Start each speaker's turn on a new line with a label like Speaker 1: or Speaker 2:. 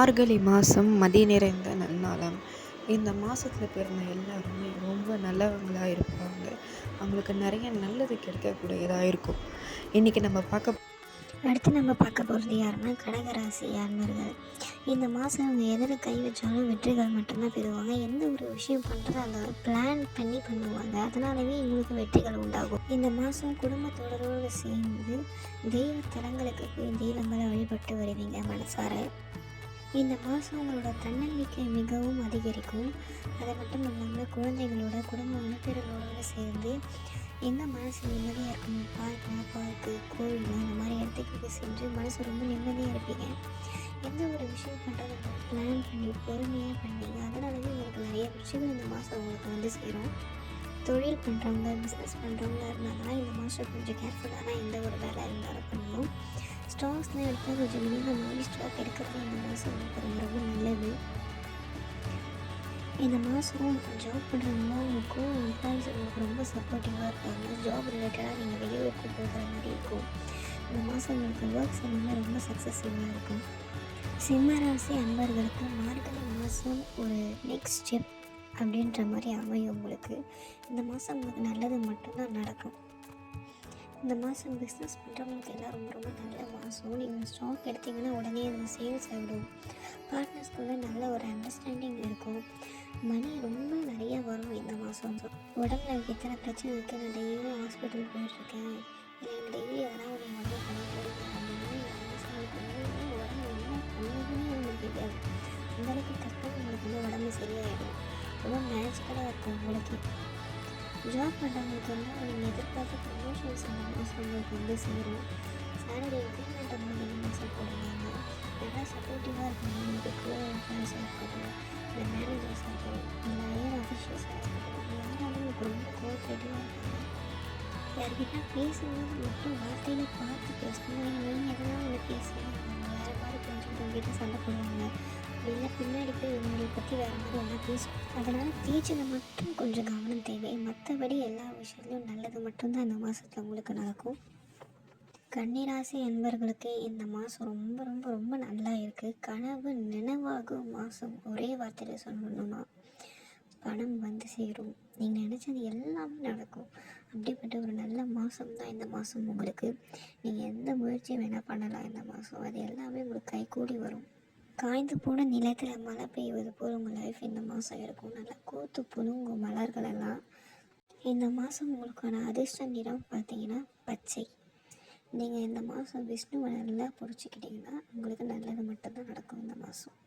Speaker 1: மார்கழி மாதம் மதி நிறைந்த நன்னாளாம். இந்த மாதத்தில் பிறந்த எல்லாருமே ரொம்ப நல்லவங்களாக இருப்பாங்க. அவங்களுக்கு நிறைய நல்லது கிடைக்கக்கூடியதாக இருக்கும். இன்றைக்கி
Speaker 2: அடுத்து நம்ம பார்க்க போகிறது யாருன்னா கடகராசி அன்பர்கள். இந்த மாதம் அவங்க எதில் கை வச்சாலும் வெற்றிகள் மட்டும்தான் பெறுவாங்க. எந்த ஒரு விஷயம் பண்ணுறதா இருந்தாலும் பிளான் பண்ணி பண்ணுவாங்க. அதனாலவே இவங்களுக்கு வெற்றிகள் உண்டாகும். இந்த மாதம் குடும்பத்தோடரோடு சேர்ந்து தெய்வ தலங்களுக்கு போய் தெய்வங்களை வழிபட்டு வருவீங்க மனசார. இந்த மாதம் உங்களோட தன்னம்பிக்கை மிகவும் அதிகரிக்கும். அது மட்டும் இல்லாமல் குழந்தைகளோட குடும்ப உறுப்பினர்களோடு சேர்ந்து எங்கே மனசு நிம்மதியாக இருக்கணும், பார்க்கு கோவில் இந்த மாதிரி இடத்துக்கு சென்று மனசு ரொம்ப நிம்மதியாக இருப்பீங்க. எந்த ஒரு விஷயம் பண்ணுறது பிளான் பண்ணி பொறுமையாக பண்ணீங்க. அதனாலவே உங்களுக்கு நிறைய விஷயங்கள் இந்த மாதம் உங்களுக்கு சேரும். தொழில் பண்ணுறவங்க பிஸ்னஸ் பண்ணுறவங்க இருந்தாங்கன்னா இந்த மாதம் கொஞ்சம் கேர்ஃபுல்லாக தான் எந்த ஒரு வேலை இருந்தாலும் பண்ணணும். ஸ்டாக்ஸ்லாம் எடுத்தால் கொஞ்சம் மினிமமாக ஸ்டாக் எடுக்கிறது இந்த மாதம் உங்களுக்கு ரொம்ப நல்லது. இந்த மாதம் ஜாப் பண்ணுறவங்களுக்கும் எம்ப்ளாயிஸ் உங்களுக்கு ரொம்ப சப்போர்ட்டிவாக இருப்பாங்க. ஜாப் ரிலேட்டடாக நீங்கள் வெளியூருக்கு போகிற மாதிரி இருக்கும். இந்த மாதம் உங்களுக்கு ஒர்க்ஸ் எல்லாமே ரொம்ப சக்ஸஸ்ஃபுல்லாக இருக்கும். சிம்ம ராசி அன்பர்களுக்கு மார்கழி மாதம் ஒரு நெக்ஸ்ட் ஸ்டெப் அப்படின்ற மாதிரி அமையும். உங்களுக்கு இந்த மாதம் உங்களுக்கு நல்லது மட்டும்தான் நடக்கும். இந்த மாதம் பிஸ்னஸ் பண்ணுறவங்களுக்கு எல்லாம் ரொம்ப ரொம்ப நல்ல மாதம். நீங்கள் ஸ்டாக் எடுத்திங்கன்னா உடனே அது சேல்ஸ் ஆகிடும். பார்ட்னர்ஸ்குள்ளே நல்ல ஒரு அண்டர்ஸ்டாண்டிங் இருக்கும். மணி ரொம்ப நிறையா வரும் இந்த மாதம். உடம்புல எத்தனை பிரச்சனை இருக்குது, நான் டெய்லியும் ஹாஸ்பிட்டல் போயிட்டுருக்கேன், இல்லை எனக்கு டெய்லி எதனா ஒரு உடம்பு பண்ணிட்டு இருக்கேன் அப்படின்னா இந்த மாதம் உங்களுக்கு உடம்பு என்ன பண்ணுறதுன்னு உங்களுக்கு தெரியாது. அந்தளவுக்கு டக்குன்னு உங்களுக்கு உடம்பு சரியாயிடும். ரொம்ப மேஜிக்கலாக இருக்கும் உங்களுக்கு. ஜாப் பண்ணுறவங்களுக்கு நீங்கள் எதிர்பார்த்த ப்ரமோஷன்ஸ் இந்த மாதம் உங்களுக்கு சேரும். சேலரி இன்க்ரிமெண்ட் இந்த மாதம் போடுவாங்க. நல்லா சப்போர்ட்டிவாக இருப்பாங்க. உங்களுக்கு கோஎம்ப்ளாயிஸாக இருக்கட்டும், இல்லை மேனேஜர்ஸாக இருக்கட்டும், இல்லை ஹையர் ஆஃபீஷியல்ஸாக இருக்கட்டும், யாராலும் உங்களுக்கு ரொம்ப கோஆப்ரேட்டிவாக இருப்பாங்க. யார்கிட்ட பேசும்போது மட்டும் வார்த்தையில் பார்த்து பேசணும். நீங்கள் எதனா ஒன்று பேசுவாங்க, வேறு மாதிரி கொஞ்சம் உங்ககிட்ட சண்டை போடுவாங்க. இல்லை பின்னாடி போய் இவங்களை பற்றி வேறு மாதிரி எல்லாம் பேசும். அதனால் பேச்சில் மட்டும் கொஞ்சம் கவனம் தேவை. மற்றபடி எல்லா விஷயத்துலையும் நல்லது மட்டும்தான் இந்த மாதத்தில் உங்களுக்கு நடக்கும். கன்னிராசி அன்பர்களுக்கு இந்த மாதம் ரொம்ப ரொம்ப ரொம்ப நல்லா இருக்குது. கனவு நினைவாகும் மாதம். ஒரே வார்த்தையில் சொல்லணும்னா பணம் வந்து சேரும். நீங்கள் நினச்சது எல்லாமே நடக்கும். அப்படிப்பட்ட ஒரு நல்ல மாதம் தான் இந்த மாதம் உங்களுக்கு. நீங்கள் எந்த முயற்சி வேணால் பண்ணலாம் இந்த மாதம். அது எல்லாமே உங்களுக்கு கைகூடி வரும். காய்ந்து போன நிலத்தில் மழை பெய்வது போல் உங்கள் லைஃப் இந்த மாதம் இருக்கும். நல்லா கோத்து புழுங்கும் மலர்களெல்லாம். இந்த மாதம் உங்களுக்கான அதிர்ஷ்ட நிறம் பார்த்தீங்கன்னா பச்சை. நீங்கள் இந்த மாதம் விஷ்ணுவை நல்லா பிடிச்சிக்கிட்டிங்கன்னா உங்களுக்கு நல்லது மட்டும்தான் நடக்கும் இந்த மாதம்.